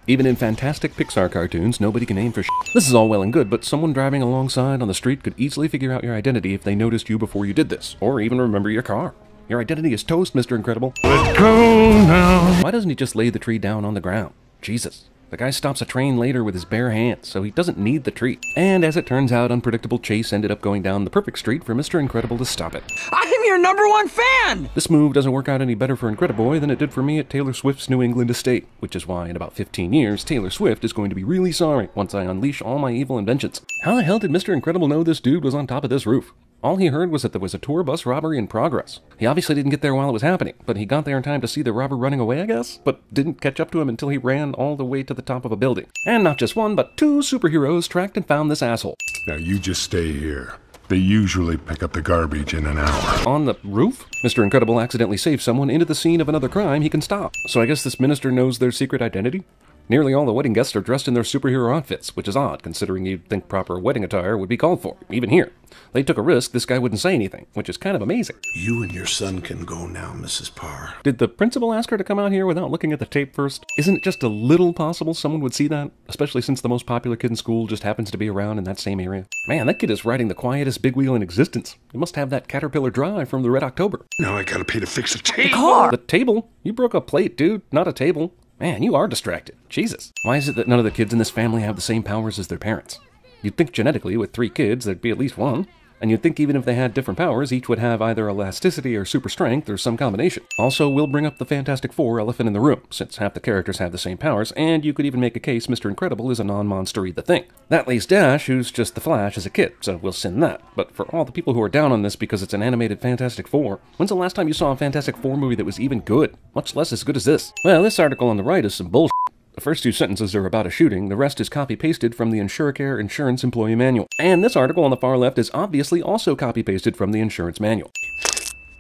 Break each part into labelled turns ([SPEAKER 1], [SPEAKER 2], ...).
[SPEAKER 1] Even in fantastic Pixar cartoons, nobody can aim for shit. This is all well and good, but someone driving alongside on the street could easily figure out your identity if they noticed you before you did this, or even remember your car. Your identity is toast, Mr. Incredible. Let go now. Why doesn't he just lay the tree down on the ground? Jesus. The guy stops a train later with his bare hands, so he doesn't need the tree. And as it turns out, Unpredictable Chase ended up going down the perfect street for Mr. Incredible to stop it.
[SPEAKER 2] I'm your #1 fan!
[SPEAKER 1] This move doesn't work out any better for Incrediboy than it did for me at Taylor Swift's New England estate, which is why in about 15 years, Taylor Swift is going to be really sorry once I unleash all my evil inventions. How the hell did Mr. Incredible know this dude was on top of this roof? All he heard was that there was a tour bus robbery in progress. He obviously didn't get there while it was happening, but he got there in time to see the robber running away, I guess, but didn't catch up to him until he ran all the way to the top of a building. And not just one, but 2 superheroes tracked and found this asshole.
[SPEAKER 3] Now you just stay here. They usually pick up the garbage in an hour.
[SPEAKER 1] On the roof? Mr. Incredible accidentally saves someone into the scene of another crime he can stop. So I guess this minister knows their secret identity? Nearly all the wedding guests are dressed in their superhero outfits, which is odd, considering you'd think proper wedding attire would be called for, even here. They took a risk this guy wouldn't say anything, which is kind of amazing.
[SPEAKER 4] You and your son can go now, Mrs. Parr.
[SPEAKER 1] Did the principal ask her to come out here without looking at the tape first? Isn't it just a little possible someone would see that? Especially since the most popular kid in school just happens to be around in that same area. Man, that kid is riding the quietest big wheel in existence. He must have that Caterpillar drive from the Red October.
[SPEAKER 4] Now I gotta pay to fix the table.
[SPEAKER 2] Car!
[SPEAKER 1] The table? You broke a plate, dude, not a table. Man, you are distracted. Jesus. Why is it that none of the kids in this family have the same powers as their parents? You'd think genetically, with 3 kids, there'd be at least one. And you'd think even if they had different powers, each would have either elasticity or super strength or some combination. Also, we'll bring up the Fantastic Four elephant in the room, since half the characters have the same powers, and you could even make a case Mr. Incredible is a non-monster-y the Thing. That leaves Dash, who's just the Flash as a kid, so we'll send that. But for all the people who are down on this because it's an animated Fantastic Four, when's the last time you saw a Fantastic Four movie that was even good? Much less as good as this. Well, this article on the right is some bullshit. The first 2 sentences are about a shooting, the rest is copy-pasted from the InsureCare Insurance Employee Manual. And this article on the far left is obviously also copy-pasted from the insurance manual.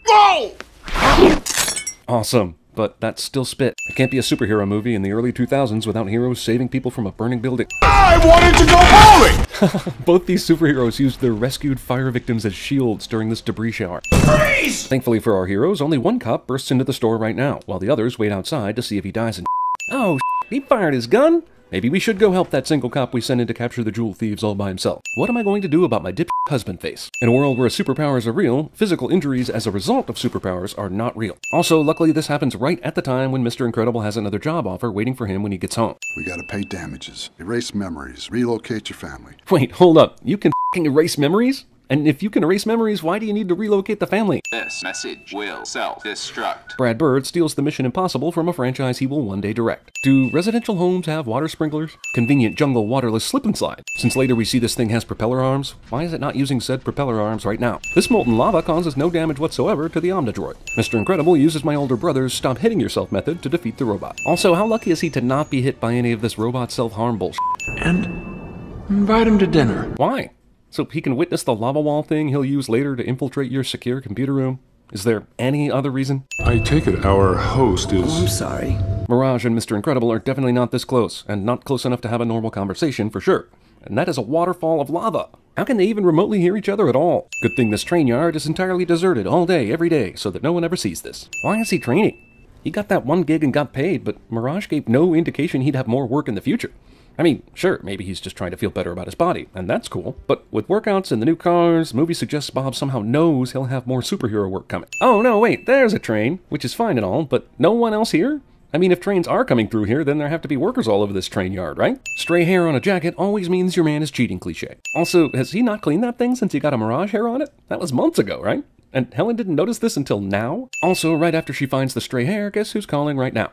[SPEAKER 4] Whoa!
[SPEAKER 1] Awesome, but that's still spit. It can't be a superhero movie in the early 2000s without heroes saving people from a burning building.
[SPEAKER 3] I wanted to go bowling!
[SPEAKER 1] Both these superheroes used their rescued fire victims as shields during this debris shower.
[SPEAKER 4] Freeze!
[SPEAKER 1] Thankfully for our heroes, only one cop bursts into the store right now, while the others wait outside to see if he dies in Oh, he fired his gun? Maybe we should go help that single cop we sent in to capture the jewel thieves all by himself. What am I going to do about my dip husband face? In a world where superpowers are real, physical injuries as a result of superpowers are not real. Also, luckily this happens right at the time when Mr. Incredible has another job offer waiting for him when he gets home.
[SPEAKER 5] We gotta pay damages, erase memories, relocate your family.
[SPEAKER 1] Wait, hold up. You can f***ing erase memories? And if you can erase memories, why do you need to relocate the family?
[SPEAKER 6] This message will self-destruct.
[SPEAKER 1] Brad Bird steals the Mission Impossible from a franchise he will one day direct. Do residential homes have water sprinklers? Convenient jungle waterless slip and slide. Since later we see this thing has propeller arms, why is it not using said propeller arms right now? This molten lava causes no damage whatsoever to the Omnidroid. Mr. Incredible uses my older brother's stop hitting yourself method to defeat the robot. Also, how lucky is he to not be hit by any of this robot self-harm bullshit?
[SPEAKER 2] And invite him to dinner.
[SPEAKER 1] Why? So he can witness the lava wall thing he'll use later to infiltrate your secure computer room? Is there any other reason?
[SPEAKER 3] I take it our host is...
[SPEAKER 2] I'm sorry.
[SPEAKER 1] Mirage and Mr. Incredible are definitely not this close, and not close enough to have a normal conversation for sure. And that is a waterfall of lava. How can they even remotely hear each other at all? Good thing this train yard is entirely deserted all day, every day, so that no one ever sees this. Why is he training? He got that 1 gig and got paid, but Mirage gave no indication he'd have more work in the future. I mean, sure, maybe he's just trying to feel better about his body, and that's cool. But with workouts and the new cars, the movie suggests Bob somehow knows he'll have more superhero work coming. Oh no, wait, there's a train, which is fine and all, but no one else here? I mean, if trains are coming through here, then there have to be workers all over this train yard, right? Stray hair on a jacket always means your man is cheating cliché. Also, has he not cleaned that thing since he got a Mirage hair on it? That was months ago, right? And Helen didn't notice this until now? Also, right after she finds the stray hair, guess who's calling right now?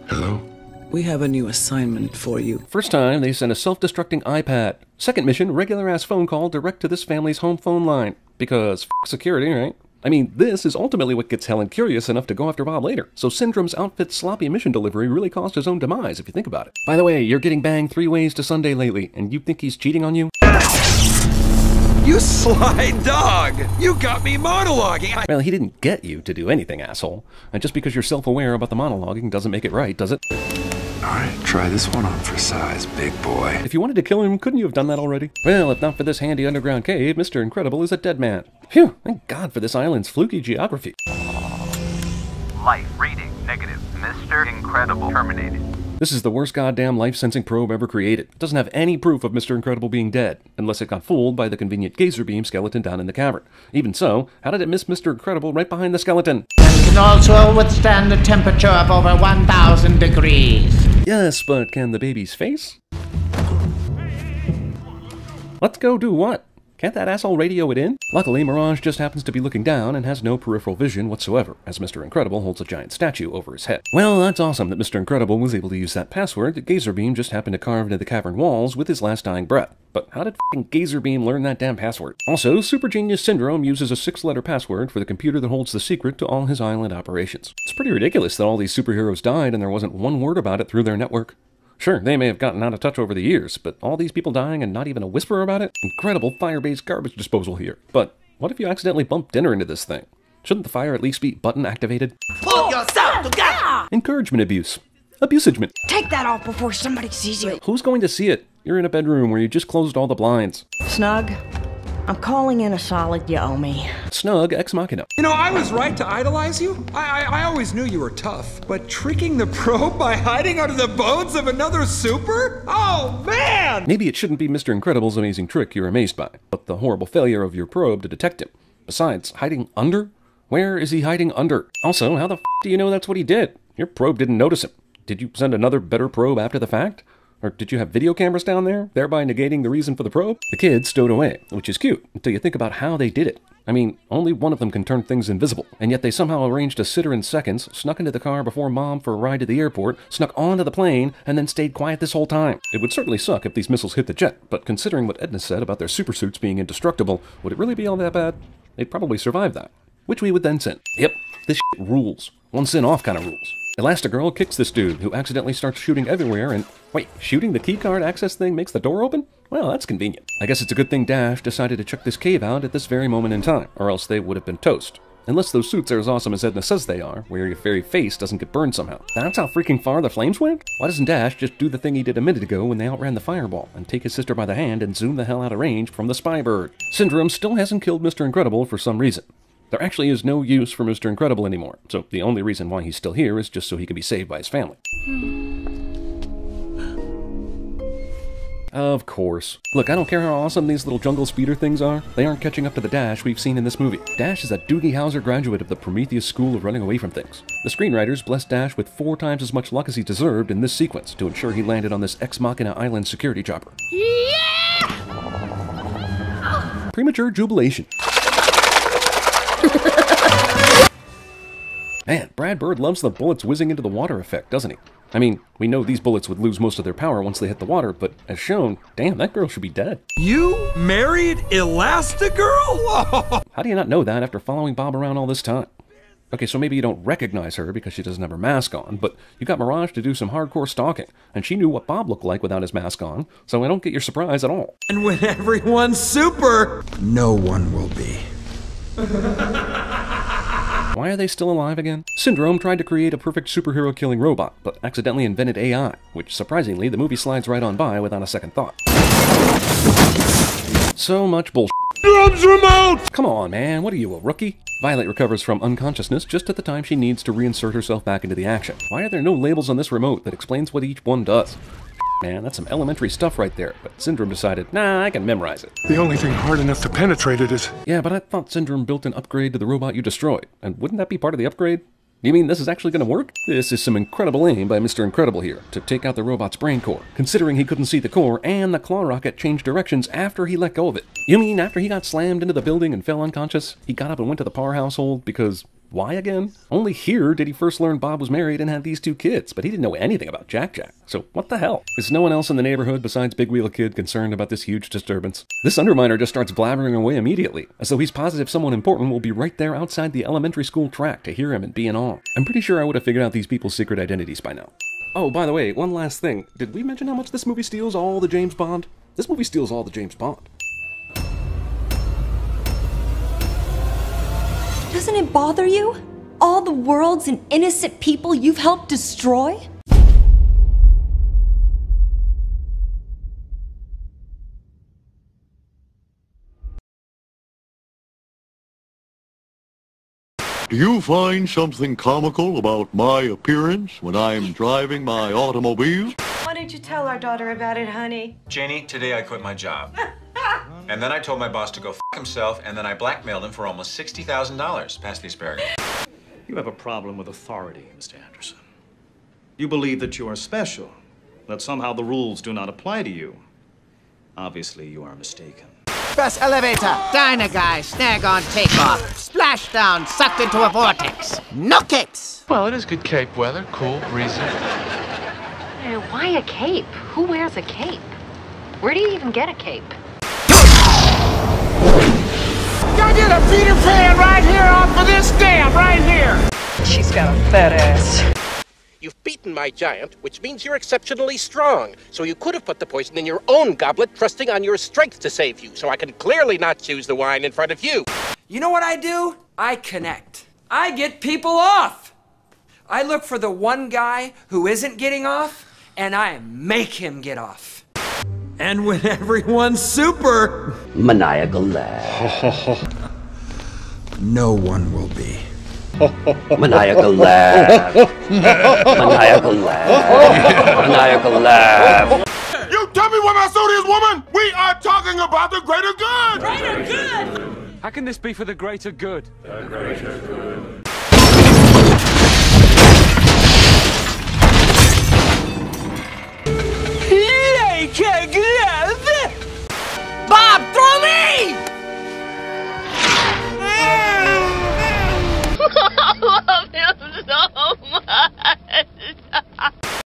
[SPEAKER 3] Hello?
[SPEAKER 2] We have a new assignment for you.
[SPEAKER 1] First time, they sent a self-destructing iPad. Second mission, regular-ass phone call direct to this family's home phone line. Because f*** security, right? I mean, this is ultimately what gets Helen curious enough to go after Bob later. So Syndrome's outfit's sloppy mission delivery really caused his own demise, if you think about it. By the way, you're getting banged 3 ways to Sunday lately, and you think he's cheating on you?
[SPEAKER 2] You sly dog! You got me monologuing!
[SPEAKER 1] Well, he didn't get you to do anything, asshole. And just because you're self-aware about the monologuing doesn't make it right, does it?
[SPEAKER 7] Alright, try this one on for size, big boy.
[SPEAKER 1] If you wanted to kill him, couldn't you have done that already? Well, if not for this handy underground cave, Mr. Incredible is a dead man. Phew, thank God for this island's fluky geography.
[SPEAKER 6] Life rating negative. Mr. Incredible. Incredible terminated.
[SPEAKER 1] This is the worst goddamn life-sensing probe ever created. It doesn't have any proof of Mr. Incredible being dead, unless it got fooled by the convenient gazer beam skeleton down in the cavern. Even so, how did it miss Mr. Incredible right behind the skeleton?
[SPEAKER 8] And can also withstand a temperature of over 1,000 degrees.
[SPEAKER 1] Yes, but can the baby's face? Let's go do what? Can't that asshole radio it in? Luckily, Mirage just happens to be looking down and has no peripheral vision whatsoever, as Mr. Incredible holds a giant statue over his head. Well, that's awesome that Mr. Incredible was able to use that password that Gazer Beam just happened to carve into the cavern walls with his last dying breath. But how did f***ing Gazer Beam learn that damn password? Also, Super Genius Syndrome uses a 6-letter password for the computer that holds the secret to all his island operations. It's pretty ridiculous that all these superheroes died and there wasn't one word about it through their network. Sure, they may have gotten out of touch over the years, but all these people dying and not even a whisper about it? Incredible fire-based garbage disposal here. But what if you accidentally bump dinner into this thing? Shouldn't the fire at least be button activated?
[SPEAKER 9] Pull yourself together!
[SPEAKER 1] Encouragement abuse. Abusagement.
[SPEAKER 9] Take that off before somebody sees you.
[SPEAKER 1] Who's going to see it? You're in a bedroom where you just closed all the blinds.
[SPEAKER 9] Snug, I'm calling in a solid you owe me.
[SPEAKER 1] Snug ex machina.
[SPEAKER 2] You know, I was right to idolize you. I always knew you were tough. But tricking the probe by hiding under the bones of another super? Oh, man!
[SPEAKER 1] Maybe it shouldn't be Mr. Incredible's amazing trick you're amazed by, but the horrible failure of your probe to detect him. Besides, hiding under? Where is he hiding under? Also, how the f*** do you know that's what he did? Your probe didn't notice him. Did you send another better probe after the fact? Or did you have video cameras down there, thereby negating the reason for the probe? The kids stowed away, which is cute, until you think about how they did it. I mean, only one of them can turn things invisible, and yet they somehow arranged a sitter in seconds, snuck into the car before Mom for a ride to the airport, snuck onto the plane, and then stayed quiet this whole time. It would certainly suck if these missiles hit the jet, but considering what Edna said about their supersuits being indestructible, would it really be all that bad? They'd probably survive that. Which we would then sin. Yep, this shit rules. One sin off kind of rules. Elastigirl kicks this dude, who accidentally starts shooting everywhere, and wait, shooting the keycard access thing makes the door open? Well, that's convenient. I guess it's a good thing Dash decided to check this cave out at this very moment in time, or else they would have been toast. Unless those suits are as awesome as Edna says they are, where your very face doesn't get burned somehow. That's how freaking far the flames went? Why doesn't Dash just do the thing he did a minute ago when they outran the fireball, and take his sister by the hand and zoom the hell out of range from the spy bird? Syndrome still hasn't killed Mr. Incredible for some reason. There actually is no use for Mr. Incredible anymore, so the only reason why he's still here is just so he can be saved by his family. Of course. Look, I don't care how awesome these little jungle speeder things are, they aren't catching up to the Dash we've seen in this movie. Dash is a Doogie Howser graduate of the Prometheus School of running away from things. The screenwriters blessed Dash with 4 times as much luck as he deserved in this sequence to ensure he landed on this Ex Machina Island security chopper. Yeah! Premature jubilation. Man, Brad Bird loves the bullets whizzing into the water effect, doesn't he? I mean, we know these bullets would lose most of their power once they hit the water, but as shown, damn, that girl should be dead.
[SPEAKER 2] You married Elastigirl?
[SPEAKER 1] How do you not know that after following Bob around all this time? Okay, so maybe you don't recognize her because she doesn't have her mask on, but you got Mirage to do some hardcore stalking, and she knew what Bob looked like without his mask on, so I don't get your surprise at all.
[SPEAKER 2] And when everyone's super, no one will be.
[SPEAKER 1] Why are they still alive again? Syndrome tried to create a perfect superhero killing robot, but accidentally invented AI, which surprisingly the movie slides right on by without a second thought. So much bullshit.
[SPEAKER 4] Drums remote!
[SPEAKER 1] Come on, man, what are you, a rookie? Violet recovers from unconsciousness just at the time she needs to reinsert herself back into the action. Why are there no labels on this remote that explains what each one does? Man, that's some elementary stuff right there, but Syndrome decided, nah, I can memorize it.
[SPEAKER 3] The only thing hard enough to penetrate it is...
[SPEAKER 1] Yeah, but I thought Syndrome built an upgrade to the robot you destroyed, and wouldn't that be part of the upgrade? You mean this is actually going to work? This is some incredible aim by Mr. Incredible here, to take out the robot's brain core, considering he couldn't see the core and the claw rocket changed directions after he let go of it. You mean after he got slammed into the building and fell unconscious, he got up and went to the Parr household because... Why again? Only here did he first learn Bob was married and had these 2 kids, but he didn't know anything about Jack Jack. So what the hell? Is no one else in the neighborhood besides Big Wheel Kid concerned about this huge disturbance? This Underminer just starts blabbering away immediately, as though he's positive someone important will be right there outside the elementary school track to hear him and be in awe. I'm pretty sure I would have figured out these people's secret identities by now. Oh, by the way, one last thing. Did we mention how much this movie steals all the James Bond? This movie steals all the James Bond.
[SPEAKER 10] Doesn't it bother you? All the worlds and innocent people you've helped destroy?
[SPEAKER 11] Do you find something comical about my appearance when I'm driving my automobile?
[SPEAKER 12] Why didn't you tell our daughter about it, honey?
[SPEAKER 13] Janie, today I quit my job. And then I told my boss to go f himself, and then I blackmailed him for almost $60,000. Pass the asparagus.
[SPEAKER 14] You have a problem with authority, Mr. Anderson. You believe that you are special, that somehow the rules do not apply to you. Obviously, you are mistaken.
[SPEAKER 8] Press elevator. Diner guy, snag on takeoff. Splashdown, sucked into a vortex. No capes.
[SPEAKER 7] Well, it is good cape weather. Cool, breezy.
[SPEAKER 15] Why a cape? Who wears a cape? Where do you even get a cape?
[SPEAKER 8] I did a Peter Pan right here off of this dam, right here.
[SPEAKER 16] She's got a fat ass. You've beaten my giant, which means you're exceptionally strong. So you could have put the poison in your own goblet, trusting on your strength to save you. So I can clearly not choose the wine in front of you.
[SPEAKER 2] You know what I do? I connect. I get people off. I look for the one guy who isn't getting off, and I make him get off. And when everyone's super...
[SPEAKER 17] Maniacal laugh.
[SPEAKER 2] No one will be.
[SPEAKER 17] Maniacal laugh. Maniacal laugh. Maniacal laugh.
[SPEAKER 4] You tell me what my suit is, woman! We are talking about the greater good!
[SPEAKER 12] Greater good!
[SPEAKER 18] How can this be for the greater good?
[SPEAKER 3] The greater good.